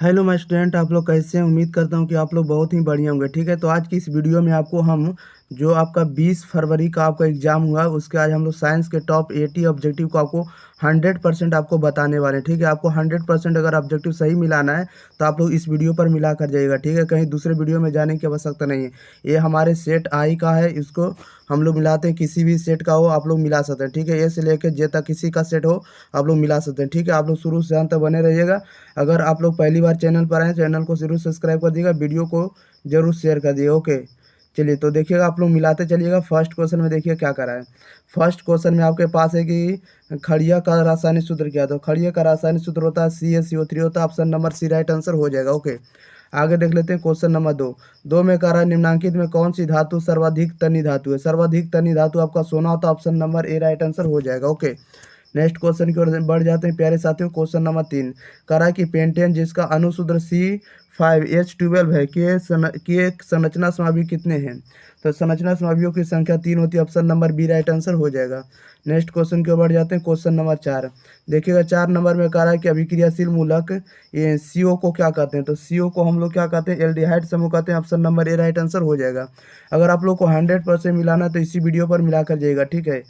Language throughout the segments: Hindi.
हेलो माय स्टूडेंट, आप लोग कैसे हैं? उम्मीद करता हूं कि आप लोग बहुत ही बढ़िया होंगे। ठीक है, तो आज की इस वीडियो में आपको हम जो आपका 20 फरवरी का आपका एग्जाम हुआ उसके आज हम लोग साइंस के टॉप 80 ऑब्जेक्टिव को आपको 100% आपको बताने वाले हैं। ठीक है, आपको 100% अगर ऑब्जेक्टिव सही मिलाना है तो आप लोग इस वीडियो पर मिला कर जाइएगा। ठीक है, कहीं दूसरे वीडियो में जाने की आवश्यकता नहीं है। ये हमारे सेट आई का है, इसको हम लोग मिलाते हैं। किसी भी सेट का हो आप लोग मिला सकते हैं। ठीक है, ए से लेकर जे तक किसी का सेट हो आप लोग मिला सकते हैं। ठीक है, आप लोग शुरू से अंत तक बने रहिएगा। अगर आप लोग पहली बार चैनल पर आए, चैनल को जरूर सब्सक्राइब कर दिएगा, वीडियो को जरूर शेयर कर दिएगा। ओके, चलिए तो देखिएगा, आप लोग मिलाते चलिएगा। फर्स्ट क्वेश्चन में देखिए क्या करा है। फर्स्ट क्वेश्चन में आपके पास है कि खड़िया का रासायनिक सूत्र क्या है। तो खड़िया का रासायनिक सूत्र होता है CaCO3 होता है। Option number C right answer हो जाएगा। ओके, आगे देख लेते हैं क्वेश्चन नंबर 2 में कह रहा है निम्नांकित में कौन सी धातु सर्वाधिक तनी धातु है। सर्वाधिक तनी धातु आपका सोना होता है। Option number A right answer हो जाएगा। ओके, नेक्स्ट क्वेश्चन की ओर बढ़ जाते हैं प्यारे साथियों। क्वेश्चन नंबर 3 कह रहा है कि पेंटेन जिसका अनुसूत्र C5H12 है कि एक संरचना समावयव कितने हैं। तो संरचना समावयव की संख्या 3 होती है। Option number B right answer हो जाएगा। नेक्स्ट क्वेश्चन की ओर बढ़ जाते हैं। क्वेश्चन नंबर 4 देखिएगा, 4 नंबर में कह रहा है कि अभिक्रियाशील मूलक ये CO को क्या कहते हैं। तो CO को हम लोग क्या कहते हैं, एल्डिहाइड समूह कहते हैं। Option number A right answer हो जाएगा। अगर आप लोग को 100% मिलाना है तो इसी वीडियो पर मिला कर जाइएगा। ठीक है,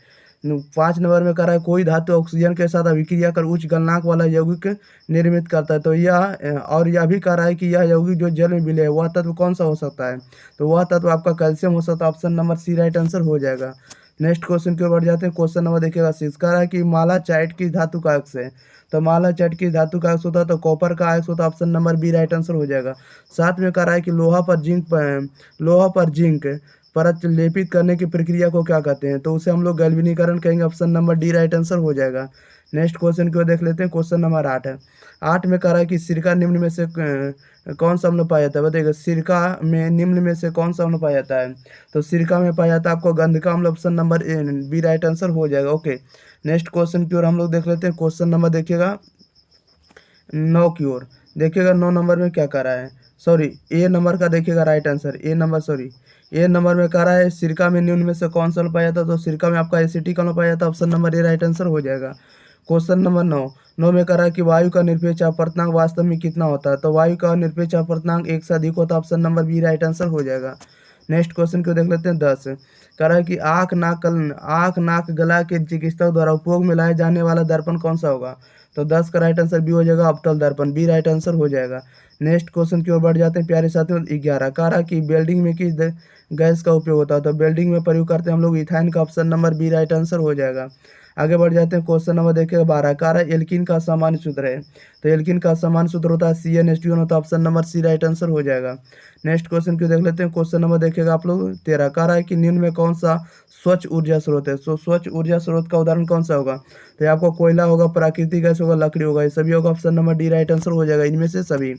5 नंबर में कह रहा है कोई धातु ऑक्सीजन के साथ अभिक्रिया कर उच्च गलनांक वाला यौगिक निर्मित करता है। तो यह भी कह रहा है कि यह यौगिक जो जल में मिले वह तत्व कौन सा हो सकता है। तो वह तत्व आपका कैल्शियम हो सकता है। Option number C right answer हो जाएगा। नेक्स्ट क्वेश्चन की ओर बढ़ जाते हैं। क्वेश्चन नंबर देखिएगा 6 कह रहा है कि मालाचाइट की धातु का अक्ष है। तो मालाचाइट की धातु का अक्ष होता है तो कॉपर का अक्ष होता है। Option number B right answer हो जाएगा। साथ में कह रहा है कि लोहा पर जिंक परत लेपित करने की प्रक्रिया को क्या कहते हैं। तो उसे हम लोग गैल्वेनीकरण कहेंगे। Option number D right answer हो जाएगा। नेक्स्ट क्वेश्चन की ओर देख लेते हैं। क्वेश्चन नंबर 8 है। 8 में कह रहा है कि सिरका निम्न में से कौन सा अम्ल पाया जाता है। बताइएगा, सिरका में निम्न में से कौन सा अम्ल पाया जाता है। तो सिरका में पाया जाता है आपको गंधका अम्ल। Option number B right answer हो जाएगा। ओके, नेक्स्ट क्वेश्चन की ओर हम लोग देख लेते हैं। क्वेश्चन नंबर देखिएगा 9 की ओर। देखिएगा 9 नंबर में क्या कर रहा है, सॉरी ए नंबर का देखिएगा राइट आंसर। ए नंबर में कह रहा है सिरका में निम्न में से कौन सा अम्ल पाया जाता है। तो सिरका में आपका एसिटिक अम्ल पाया जाता है। Option number A right answer हो जाएगा। क्वेश्चन नंबर 9 में कह रहा है कि वायु का निरपेक्ष अपवर्तनांक वास्तव में कितना होता है। तो वायु का निरपेक्ष अपवर्तनांक 1 से अधिक होता है। Option number B right answer हो जाएगा। नेक्स्ट क्वेश्चन को देख लेते हैं 10 कह रहा है कि आँख नाक गला के चिकित्सक द्वारा उपयोग में लाए जाने वाला दर्पण कौन सा होगा। तो 10 का राइट आंसर बी हो जाएगा, अवतल दर्पण बी राइट आंसर हो जाएगा। नेक्स्ट क्वेश्चन की ओर बढ़ जाते हैं प्यारे साथियों। 11 कह रहा है कि वेल्डिंग में किस गैस का उपयोग होता है। तो वेल्डिंग में प्रयोग करते हैं हम लोग इथाइन का। Option number B right answer हो जाएगा। आगे बढ़ जाते हैं। क्वेश्चन नंबर देखिए 12 कह रहा है एल्किन का सामान्य सूत्र है। तो एल्किन का सामान्य सूत्र होता है CnH2 होता है। Option number C right answer हो जाएगा। नेक्स्ट क्वेश्चन को देख लेते हैं। क्वेश्चन नंबर देखिएगा आप लोग 13 कह रहा है कि निम्न में कौन सा स्वच्छ ऊर्जा स्रोत है। तो स्वच्छ ऊर्जा स्रोत का उदाहरण कौन सा होगा। तो ये आपको कोयला होगा, प्राकृतिक गैस होगा, लकड़ी होगा, ये सभी होगा। Option number D right answer हो जाएगा, इनमें से सभी।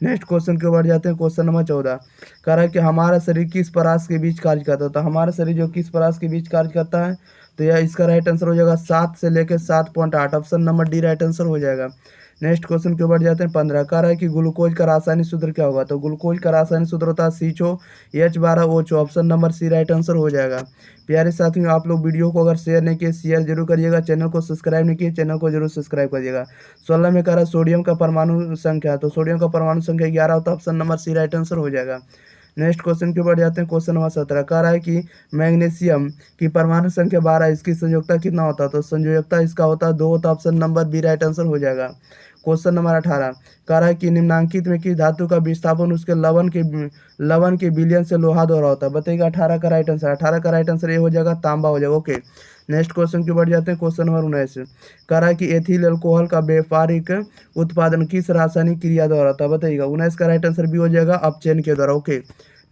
नेक्स्ट क्वेश्चन के बढ़ जाते हैं। क्वेश्चन नंबर 14 कह रहा है कि हमारा शरीर किस परास के बीच कार्य करता है। तो हमारा शरीर जो किस परास के बीच कार्य करता है, तो यह इसका राइट आंसर हो जाएगा 7 से लेकर 7.8। Option number D right answer हो जाएगा। नेक्स्ट क्वेश्चन के ऊपर जाते हैं 15 कह रहा है कि ग्लूकोज का रासायनिक सूत्र क्या होगा। तो ग्लूकोज का रासायनिक सूत्र होता है CHO H12O। Option number C right answer हो जाएगा। प्यारे साथियों, आप लोग वीडियो को अगर शेयर नहीं किए शेयर जरूर करिएगा। चैनल को सब्सक्राइब नहीं किए चैनल को जरूर सब्सक्राइब करिएगा। 16 में कह रहा है सोडियम का परमाणु संख्या। तो सोडियम का परमाणु संख्या 11 होता है। Option number C right answer हो जाएगा। नेक्स्ट क्वेश्चन के ऊपर जाते हैं। क्वेश्चन नंबर 17 कह रहा है कि मैग्नीशियम की परमाणु संख्या 12, इसकी संयोजकता कितना होता है। तो संयोजकता इसका होता है 2 होता है। Option number B right answer हो जाएगा। क्वेश्चन नंबर 18 कह रहा है कि निम्नांकित में किस धातु का विस्थापन उसके लवण के विलयन से लोहा द्वारा होता है। बताइएगा 18 का राइट आंसर। 18 का राइट आंसर ये हो जाएगा, तांबा हो जाएगा। ओके, नेक्स्ट क्वेश्चन की बढ़ जाते हैं। क्वेश्चन नंबर 19 कह रहा है कि एथिल अल्कोहल का व्यापारिक उत्पादन किस रासायनिक क्रिया द्वारा होता है। बताइएगा 19 का राइट आंसर भी हो जाएगा, अपचयन के द्वारा। ओके,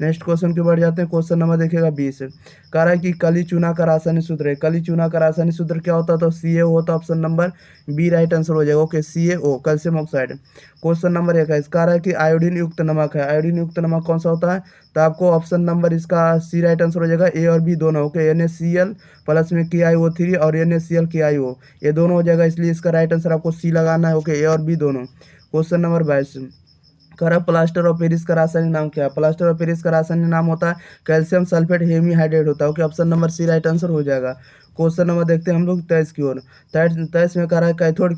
नेक्स्ट क्वेश्चन की बढ़ जाते हैं। क्वेश्चन नंबर देखिएगा 20 कह रहा है कि कली चूना का रासायनिक सूत्र है। कली चूना का रासायनिक सूत्र क्या होता है। तो CaO होता है। Option number B right answer हो जाएगा। Okay, CaO calcium oxide. Question number 21 कह रहा है कि आयोडीन युक्त नमक है। आयोडीन युक्त नमक कौन सा होता है। तो आपको ऑप्शन नंबर इसका सी राइट आंसर हो जाएगा, ए और बी दोनों। ओके, NaCl प्लस में KiO3 और NaCl KiO ये दोनों हो जाएगा, इसलिए इसका राइट आंसर आपको सी लगाना है। ओके, ए और बी दोनों। क्वेश्चन नंबर 22 कह रहा प्लास्टर ऑफ पेरिस का रासायनिक नाम क्या है। प्लास्टर ऑफ पेरिस का रासायनिक नाम होता है कैल्शियम सल्फेट हेमीहाइड्रेट होता है। Okay, option number C right answer हो जाएगा। क्वेश्चन नंबर देखते हैं हम लोग 23 की ओर। 23 में कह रहा है कैथोड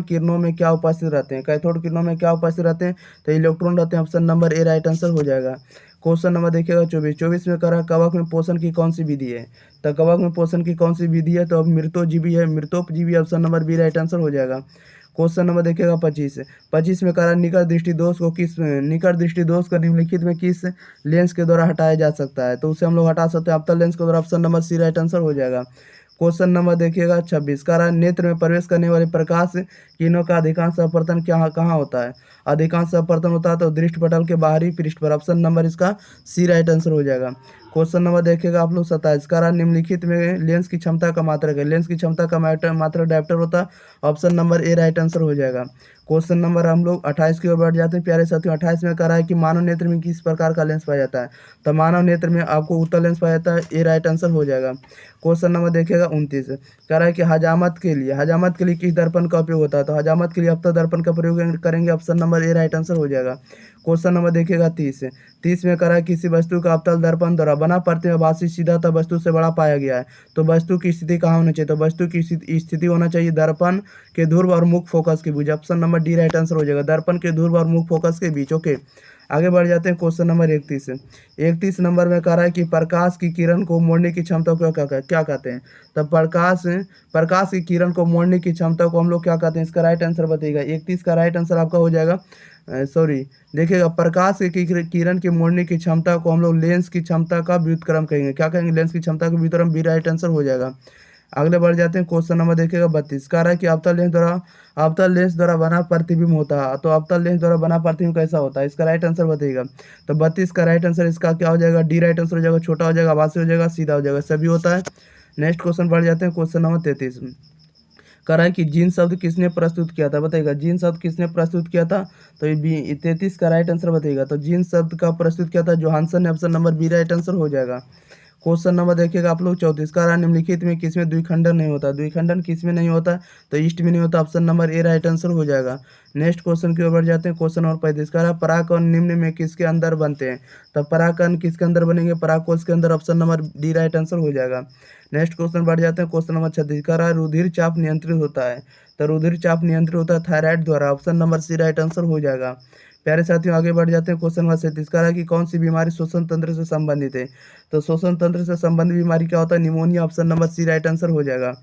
किरणों में क्या उपस्थित रहते हैं। कैथोड किरणों में क्या उपस्थित रहते हैं, तो इलेक्ट्रॉन रहते हैं। Option number A right answer हो जाएगा। क्वेश्चन नंबर देखिएगा 24 में कह रहा है कवक में पोषण की कौन सी विधि है। तो कवक में पोषण की कौन सी विधि है, तो अब मृतोजीवी है, मृतोपजीवी। Option number B right answer हो जाएगा। क्वेश्चन नंबर देखिएगा 25 में कह रहा है निकट दृष्टि दोष को निम्नलिखित में किस लेंस के द्वारा हटाया जा सकता है। तो उसे हम लोग हटा सकते हैं अवतल लेंस के द्वारा। Option number C right answer हो जाएगा। क्वेश्चन नंबर देखिएगा 26 कह रहा है नेत्र में प्रवेश करने वाले प्रकाश किरणों का अधिकांश अपवर्तन कहाँ होता है। अधिकांश अपवर्तन होता है तो दृष्टि पटल के बाहरी पृष्ठ पर। ऑप्शन नंबर इसका सी राइट आंसर हो जाएगा। क्वेश्चन नंबर देखिएगा आप लोग 27 कह रहा है निम्नलिखित में लेंस की क्षमता का मात्रक है। लेंस की क्षमता का मात्रक डायप्टर होता है। Option number A right answer हो जाएगा। क्वेश्चन नंबर हम लोग 28 की ओर बढ़ जाते हैं प्यारे साथियों। 28 में कह रहा है कि मानव नेत्र में किस प्रकार का लेंस पाया जाता है। तो मानव नेत्र में आपको उत्तल लेंस पाया जाता है। ए राइट आंसर हो जाएगा। क्वेश्चन नंबर देखिएगा 29 कह रहा है कि हजामत के लिए किस दर्पण का उपयोग होता है। तो हजामत के लिए अवतल दर्पण का प्रयोग करेंगे। Option number A right answer हो जाएगा। क्वेश्चन नंबर देखिएगा 30 में कह रहा है किसी वस्तु का अवतल दर्पण द्वारा बना प्रतिभासी सीधा तब वस्तु से बड़ा पाया गया है। तो वस्तु की स्थिति कहाँ होनी चाहिए, तो वस्तु की स्थिति होना चाहिए दर्पण के ध्रुव और मुख्य फोकस के बीच। Option number D right answer हो जाएगा, दर्पण के ध्रुव और मुख्य फोकस के बीच। ओके, आगे बढ़ जाते हैं क्वेश्चन नंबर 31 नंबर में कह रहा है कि प्रकाश की किरण को मोड़ने की क्षमता को क्या कहते हैं। तब प्रकाश की किरण को मोड़ने की क्षमता को हम लोग क्या कहते हैं, इसका राइट आंसर बताइएगा। 31 का राइट आंसर आपका हो जाएगा देखिएगा प्रकाश की किरण के मोड़ने की क्षमता को हम लोग लेंस की क्षमता का व्युत्क्रम कहेंगे। क्या कहेंगे, लेंस की क्षमता का व्युत्क्रम। बी राइट आंसर हो जाएगा। अगले बढ़ जाते हैं क्वेश्चन नंबर देखिएगा 32 कह रहा है कि अवतल लेंस द्वारा बना प्रतिबिंब होता है। तो अवतल लेंस द्वारा बना प्रतिबिंब कैसा होता है, इसका राइट आंसर बताइएगा। तो 32 का राइट आंसर इसका क्या हो जाएगा, डी राइट आंसर हो जाएगा। छोटा हो जाएगा, आभासी हो जाएगा, सीधा हो जाएगा, सभी होता है। नेक्स्ट क्वेश्चन बढ़ जाते हैं क्वेश्चन नंबर 33 कह रहा है कि जीन शब्द किसने प्रस्तुत किया था, बताइएगा जीन शब्द किसने प्रस्तुत किया था। तो ये 33 का राइट आंसर बताइएगा। तो जीन शब्द का प्रस्तुत किया था जोहानसन ने। Option number B right answer हो जाएगा। क्वेश्चन नंबर देखिएगा आप लोग 34 कह रहा है निम्नलिखित में किसमें द्विखंडन नहीं होता। द्विखंडन किसमें नहीं होता, तो ईस्ट में नहीं होता। Option number A right answer हो जाएगा। नेक्स्ट क्वेश्चन की ओर बढ़ जाते हैं क्वेश्चन नंबर 35 कह रहा है परागकण निम्न में किसके अंदर बनते हैं। तो परागकण किसके अंदर बनेंगे, परागकोश के अंदर। Option number D right answer हो जाएगा। नेक्स्ट क्वेश्चन बढ़ जाते हैं क्वेश्चन नंबर 36 कह रहा है रुधिर चाप नियंत्रित होता है। तो रुधिर चाप नियंत्रित होता है थायराइड द्वारा। Option number C right answer हो जाएगा। प्यारे साथियों आगे बढ़ जाते हैं क्वेश्चन नंबर 37 कह रहा है कि कौन सी बीमारी श्वसन तंत्र से संबंधित है। तो श्वसन तंत्र से संबंधित बीमारी क्या होता है, pneumonia. Option number C right answer हो जाएगा।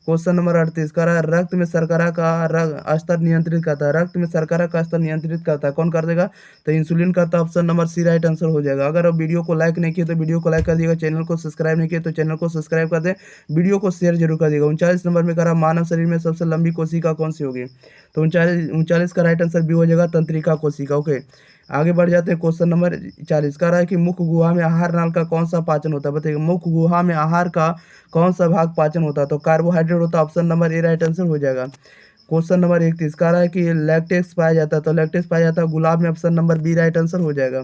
क्वेश्चन नंबर 38 कह रहा है रक्त में शर्करा का स्तर नियंत्रित करता है। रक्त में शर्करा का स्तर नियंत्रित करता है कौन कर देगा, तो इंसुलिन करता है। Option number C right answer हो जाएगा। अगर आप वीडियो को लाइक नहीं किए तो वीडियो को लाइक कर दिएगा, चैनल को सब्सक्राइब नहीं किए तो चैनल को सब्सक्राइब कर दे, वीडियो को शेयर जरूर कर देगा। 39 नंबर में कह रहा मानव शरीर में सबसे लंबी कोशिका कौन सी होगी। तो 39 का राइट आंसर भी हो जाएगा तंत्रिका कोशिका। ओके, आगे बढ़ जाते हैं क्वेश्चन नंबर 40 कह रहा है कि मुख्य गुहा में आहार नाल का कौन सा पाचन होता है, बताइए मुख्य गुहा में आहार का कौन सा भाग पाचन होता है। तो कार्बोहाइड्रेट होता है। Option number A right answer हो जाएगा। क्वेश्चन नंबर 31 कह रहा है कि लैक्टेक्स पाया जाता है। तो लैक्टेक्स पाया जाता है गुलाब में। Option number B right answer हो जाएगा।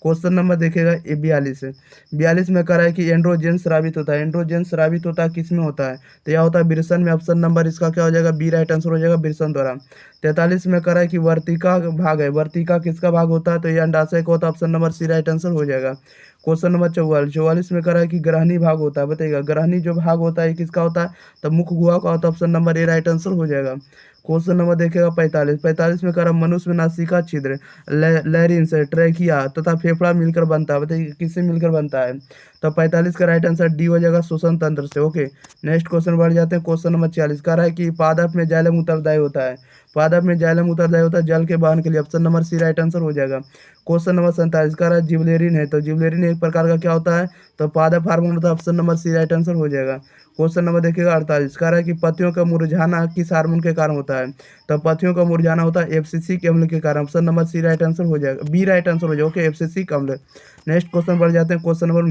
क्वेश्चन नंबर देखिएगा 42 में कह रहा है कि एंड्रोजन स्रावित होता है। एंड्रोजन स्रावित होता है किस में होता है, तो यह होता है वृषण में। ऑप्शन नंबर इसका क्या हो जाएगा, बी राइट आंसर हो जाएगा, वृषण द्वारा। 43 में कह रहा है कि वर्तिका भाग है। वर्तिका किसका भाग होता है, तो यह अंडाशय का होता है। Option number C right answer हो जाएगा। क्वेश्चन नंबर 44 में कह रहा है कि ग्रहणी भाग होता है, बताइएगा ग्रहणी जो भाग होता है किसका होता है, तो मुख्य गुहा का होता है। Option number A right answer हो जाएगा। क्वेश्चन नंबर देखिएगा 45 में कह रहा है मनुष्य में नासिका छिद्र लैरिंस ट्रैकिया तथा फेफड़ा मिलकर बनता है, बताइए किससे मिलकर बनता है। तो 45 का राइट आंसर डी हो जाएगा, श्वसन तंत्र से। ओके, नेक्स्ट क्वेश्चन बढ़ जाते हैं क्वेश्चन नंबर 46 कह रहा है कि पादप में जाइलम उत्तरदायी होता है। पादप में जाइलम उत्तरदायी होता है जल के वहन के लिए। Option number C right answer हो जाएगा। क्वेश्चन नंबर 47 कह रहा है जिबलेरिन है। तो जिबलेरिन एक प्रकार का क्या होता है, तो पादप हार्मोन होता है। Option number C right answer हो जाएगा। क्वेश्चन नंबर देखिएगा 48 कह रहा है कि पत्तियों का मुरझाना किस हार्मोन के कारण होता है। तो पत्तियों का मुरझाना होता है एब्सिसिक अम्ल के कारण। Option number C right answer हो जाएगा, बी राइट आंसर हो जाएगा। ओके, एब्सिसिक अम्ल। नेक्स्ट क्वेश्चन बढ़ जाते हैं क्वेश्चन नंबर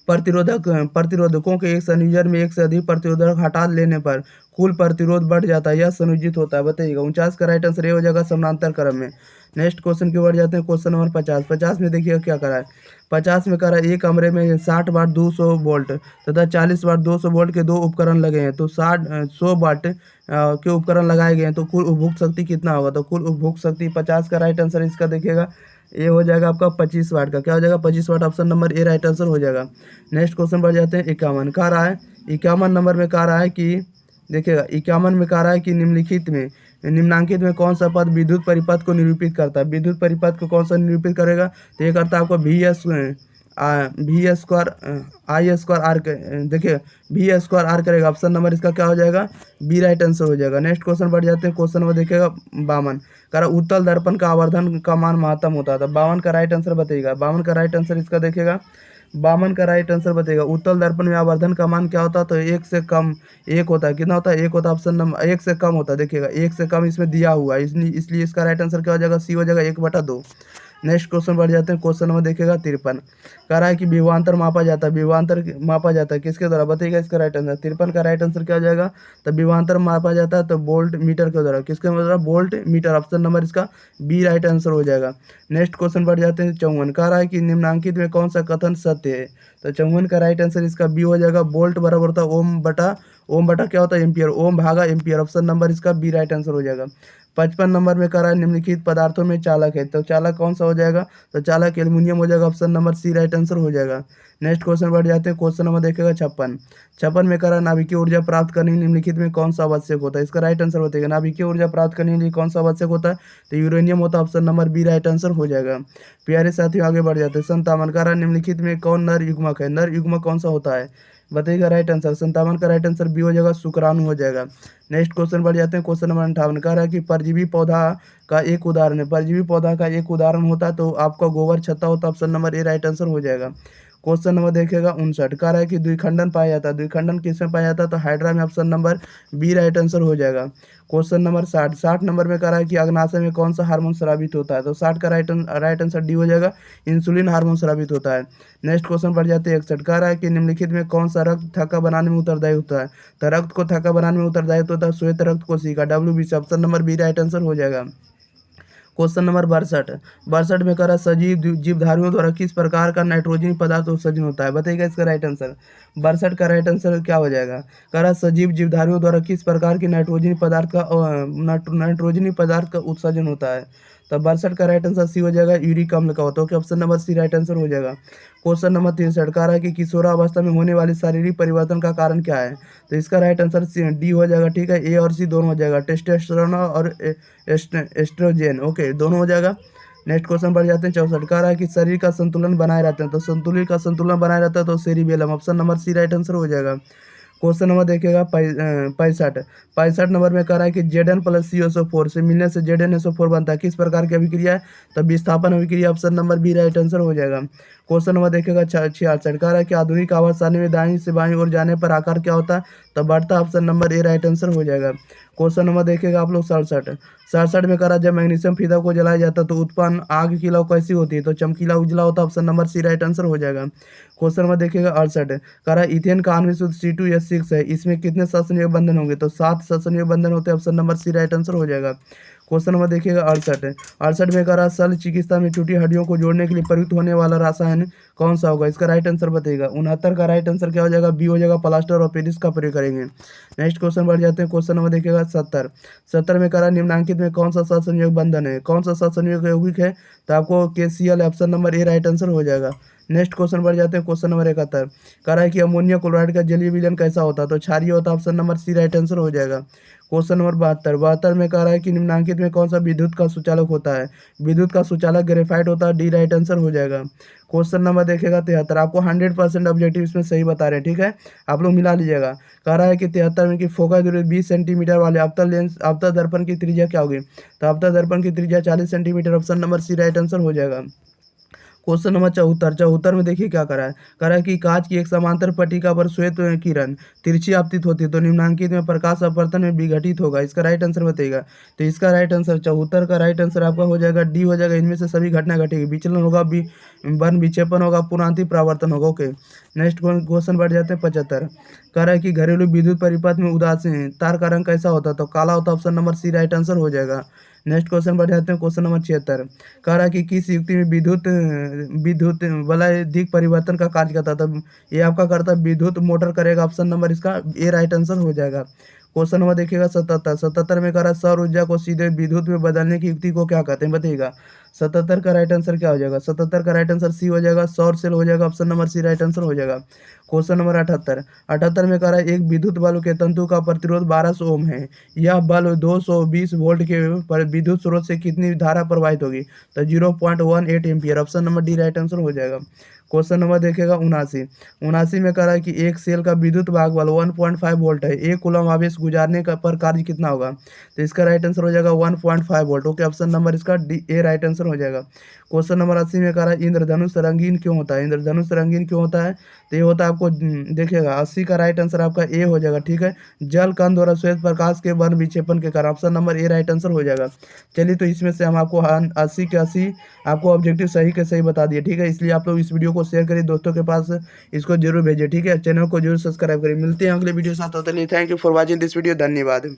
49 प्रतिरोधकों के एक संयोजन में एक से अधिक प्रतिरोधक हटा लेने पर कुल प्रतिरोध बढ़ जाता है या संयोजित होता है, बताइएगा। 49 का राइट आंसर ये हो जाएगा समानांतर क्रम में। नेक्स्ट क्वेश्चन की ओर जाते हैं, क्वेश्चन नंबर 50। 50 में देखिएगा क्या करा है। 50 में करा एक कमरे में 60 वाट 200 वोल्ट तथा 40 वाट 200 वोल्ट के दो उपकरण लगे हैं, तो 100 वाट के उपकरण लगाए गए हैं, तो कुल उपभोग शक्ति कितना होगा। तो कुल उपभोग शक्ति 50 का राइट आंसर इसका देखिएगा ये हो जाएगा आपका 25 वाट का। क्या हो जाएगा 25 watt, option number A right answer हो जाएगा। नेक्स्ट क्वेश्चन बढ़ जाते हैं 51। कह रहा है 51 नंबर में कह रहा है कि देखिएगा 51 में कह रहा है कि निम्नांकित में कौन सा पद विद्युत परिपथ को निरूपित करता है। विद्युत परिपथ को कौन सा निरूपित करेगा, तो ये करता है आपको V square I square R, देखिए वी स्क्वायर आर करेगा। ऑप्शन नंबर इसका क्या हो जाएगा, बी राइट आंसर हो जाएगा। नेक्स्ट क्वेश्चन बढ़ जाते हैं, क्वेश्चन नंबर देखिएगा 52। करा उत्तल दर्पण का आवर्धन का मान महत्तम होता है, तो 52 का राइट आंसर बताइएगा। 52 का राइट आंसर इसका देखिएगा 52 का राइट आंसर बताइएगा। उत्तल दर्पण में आवर्धन का मान क्या होता है, तो एक से कम एक होता है। कितना होता है, एक होता है। ऑप्शन नंबर एक से कम होता है, देखिएगा एक से कम इसमें दिया हुआ है, इसलिए इसका राइट आंसर क्या हो जाएगा, सी हो जाएगा 1/2। नेक्स्ट क्वेश्चन बढ़ जाते हैं, क्वेश्चन नंबर देखिएगा 53। कह रहा है कि विभवांतर मापा जाता है, विभवांतर मापा जाता है किसके द्वारा, बताइएगा इसका राइट आंसर। 53 का राइट आंसर क्या हो जाएगा, तो विभवांतर मापा जाता है तो वोल्ट मीटर के द्वारा, किसके द्वारा, वोल्ट मीटर। ऑप्शन नंबर इसका बी राइट आंसर हो जाएगा। नेक्स्ट क्वेश्चन बढ़ जाते हैं 54। कह रहा है कि निम्नांकित में कौन सा कथन सत्य है, तो 54 का राइट आंसर इसका बी हो जाएगा। वोल्ट बराबर होता है ओम बटा क्या होता है, एम्पियर, ओम भागा एम्पियर। ऑप्शन नंबर इसका बी राइट आंसर हो जाएगा। 55 नंबर में कह रहा है निम्नलिखित पदार्थों में चालक है, तो चालक कौन सा हो जाएगा, तो चालक एल्युमिनियम हो जाएगा। Option number C right answer हो जाएगा। नेक्स्ट क्वेश्चन बढ़ जाते हैं, क्वेश्चन नंबर देखिएगा 56 में कह रहा है नाभिकीय ऊर्जा प्राप्त करने के लिए निम्नलिखित में कौन सा आवश्यक होता है, इसका राइट आंसर बताइएगा। नाभिकीय ऊर्जा प्राप्त करने के लिए कौन सा आवश्यक होता है, तो यूरेनियम होता है। Option number B right answer हो जाएगा। प्यारे साथियों आगे बढ़ जाते हैं, 57 कह रहा है निम्नलिखित में कौन नर युग्मक है, नर युग्मक कौन सा होता है, बताइएगा राइट आंसर। 57 का राइट आंसर बी हो जाएगा, शुक्राणु हो जाएगा। नेक्स्ट क्वेश्चन बढ़ जाते हैं, क्वेश्चन नंबर 58 कह रहा है कि परजीवी पौधा का एक उदाहरण है, परजीवी पौधा का एक उदाहरण होता है तो आपका गोबर छत्ता होता है। Option number A right answer हो जाएगा। क्वेश्चन नंबर देखिएगा 59 कह रहा है कि द्विखंडन पाया जाता है, द्विखंडन किसमें पाया जाता है, तो हाइड्रा में। Option number B right answer हो जाएगा। क्वेश्चन नंबर 60 नंबर में कह रहा है कि अग्नाशय में कौन सा हार्मोन स्रावित होता है, तो 60 का राइट आंसर डी हो जाएगा, इंसुलिन हार्मोन स्रावित होता है। नेक्स्ट क्वेश्चन बढ़ जाते हैं 61 कह रहा है कि निम्नलिखित में कौन सा रक्त थक्का बनाने में उत्तरदायी होता है, तो रक्त को थक्का बनाने में उत्तरदायी होता है श्वेत रक्त कोशिका, WBC। Option number B right answer हो जाएगा। क्वेश्चन नंबर 62 में कह रहा सजीव जीवधारियों द्वारा किस प्रकार का नाइट्रोजनी पदार्थ उत्सर्जन होता है, बताइएगा इसका राइट आंसर। 62 का राइट आंसर क्या हो जाएगा, कह रहा सजीव जीवधारियों द्वारा किस प्रकार की नाइट्रोजनी पदार्थ का उत्सर्जन होता है, तो 62 का राइट आंसर सी हो जाएगा, यूरिक अम्ल का होता है। Okay, option number C right answer हो जाएगा। क्वेश्चन नंबर 63 कह रहा है कि किशोरावस्था में होने वाले शारीरिक परिवर्तन का कारण क्या है, तो इसका राइट आंसर डी हो जाएगा। ठीक है, ए और सी दोनों हो जाएगा, टेस्टोस्टेरोन और एस्ट्रोजन, ओके दोनों हो जाएगा। नेक्स्ट क्वेश्चन बढ़ जाते हैं 64 कह रहा है कि शरीर का संतुलन बनाए रहते हैं, तो संतुलित का संतुलन बनाए रहता है तो cerebellum. Option number C right answer हो जाएगा। क्वेश्चन नंबर देखिएगा 65 नंबर में कह रहा है कि Zn+CSO4 से मिलने से ZnSO4 बनता है, किस प्रकार की अभिक्रिया है, तो विस्थापन अभिक्रिया। Option number B right answer हो जाएगा। क्वेश्चन नंबर देखिएगा 66 कह रहा है कि आधुनिक आवर्त सारणी में दाईं से बाईं ओर जाने पर आकार क्या होता है, तो बढ़ता। Option number A right answer हो जाएगा। क्वेश्चन नंबर देखिएगा आप लोग 67 में कह रहा है जब मैग्नीशियम फीता को जलाया जाता है तो उत्पन्न आग की लौ कैसी होती है, तो चमकीला उजला होता है। Option number C right answer हो जाएगा। क्वेश्चन नंबर देखिएगा 68 कह रहा है इथेन का आणविक सूत्र C2H6 है, इसमें कितने सत्संयोग बंधन होंगे, तो 7 सत्संयोग बंधन होते हैं। Option number C right answer हो जाएगा। क्वेश्चन नंबर देखिएगा 68 में कह रहा है शल्य चिकित्सा में टूटी हड्डियों को जोड़ने के लिए प्रयुक्त होने वाला रसायन कौन सा होगा, इसका राइट आंसर बताइएगा। 69 का राइट आंसर क्या हो जाएगा, बी हो जाएगा, प्लास्टर और पेरिस का प्रयोग करेंगे। नेक्स्ट क्वेश्चन बढ़ जाते हैं, क्वेश्चन नंबर देखिएगा 70 में कह रहा है निम्नांकित में कौन सा सत्संयोग बंधन है, कौन सा सत्संयोग यौगिक है, तो आपको KCl। Option number A right answer हो जाएगा। नेक्स्ट क्वेश्चन बढ़ जाते हैं, क्वेश्चन नंबर 71 कह रहा है कि अमोनिया क्लोराइड का जलीय विलयन कैसा होता है, तो क्षारीय होता है। Option number C right answer हो जाएगा। क्वेश्चन नंबर 72 में कह रहा है कि निम्नांकित में कौन सा विद्युत का सुचालक होता है, विद्युत का सुचालक ग्रेफाइट होता है, डी राइट आंसर हो जाएगा। क्वेश्चन नंबर देखिएगा 73, आपको 100% ऑब्जेक्टिव इसमें सही बता रहे हैं, ठीक है, आप लोग मिला लीजिएगा। कह रहा है कि 73 में कि फोकस दूरी 20 सेंटीमीटर वाले आपतन दर्पण की त्रिज्या क्या होगी, तो आपतन दर्पण की त्रिज्या 40 centimetre. Option number C right answer हो जाएगा। क्वेश्चन नंबर 74 में देखिए क्या करा है कि कांच की एक समांतर पट्टिका पर श्वेत किरण तिरछी आपतित होती है तो निम्नांकित में प्रकाश अपवर्तन में विघटित होगा। इसका राइट आंसर बताइएगा। तो इसका राइट आंसर 74 का राइट आंसर आपका हो जाएगा डी हो जाएगा। इनमें से सभी घटना घटेगी, विचलन होगा, वन विक्षेपण होगा, पुनरांति परावर्तन होगा। ओके, नेक्स्ट क्वेश्चन बढ़ जाते हैं 75। कह रहा है कि घरेलू विद्युत परिपथ में उदासीन तार का रंग कैसा होता है? तो काला होता है। Option number C right answer हो जाएगा। नेक्स्ट क्वेश्चन बढ़ जाते हैं क्वेश्चन नंबर 76। कह रहा है कि किस युक्ति में विद्युत विद्युत वलयदिक परिवर्तन का कार्य करता था? ये आपका करता है विद्युत मोटर करेगा। ऑप्शन नंबर इसका ए राइट आंसर हो जाएगा। क्वेश्चन नंबर देखिएगा 77 में कह रहा है सौर ऊर्जा को सीधे विद्युत में बदलने की युक्ति को क्या कहते हैं? बताइएगा। 77 का राइट आंसर क्या हो जाएगा? 77 का राइट आंसर सी हो जाएगा, सौर सेल हो जाएगा। Option number C right answer हो जाएगा। क्वेश्चन नंबर 78 में कह रहा है एक विद्युत बल्ब के तंतु का प्रतिरोध 1200 ओम है। यह बल्ब 220 वोल्ट के पर विद्युत स्रोत से कितनी धारा प्रवाहित होगी? तो 0.18 ampere. Option number D right answer हो जाएगा। क्वेश्चन नंबर देखिएगा 79 में कह रहा है कि एक सेल का विद्युत भागबल 1.5 वोल्ट है। एक कूलम आवेश गुजारने का पर कार्य कितना होगा? तो इसका राइट आंसर हो जाएगा 1.5 वोल्ट। ओके, ऑप्शन नंबर इसका डी ए राइट आंसर हो जाएगा। क्वेश्चन नंबर 80 में कह रहा है इंद्रधनुष रंगीन क्यों होता है? इंद्रधनुष रंगीन क्यों होता है? तो ये होता है आपको देखिएगा 80 का राइट आंसर आपका ए हो जाएगा। ठीक है, जल कण द्वारा श्वेत प्रकाश के वर्ण विक्षेपण के कारण। Option number A right answer हो जाएगा। चलिए, तो इसमें से हम आपको 80 के 80 आपको ऑब्जेक्टिव सही के सही बता दिए। ठीक है, इसलिए आप लोग इस वीडियो को शेयर करिए दोस्तों के पास, इसको जरूर भेजिए। ठीक है, चैनल को जरूर सब्सक्राइब करिए। मिलते हैं अगले वीडियो के साथ, तब तक के लिए thank you for watching this video. धन्यवाद।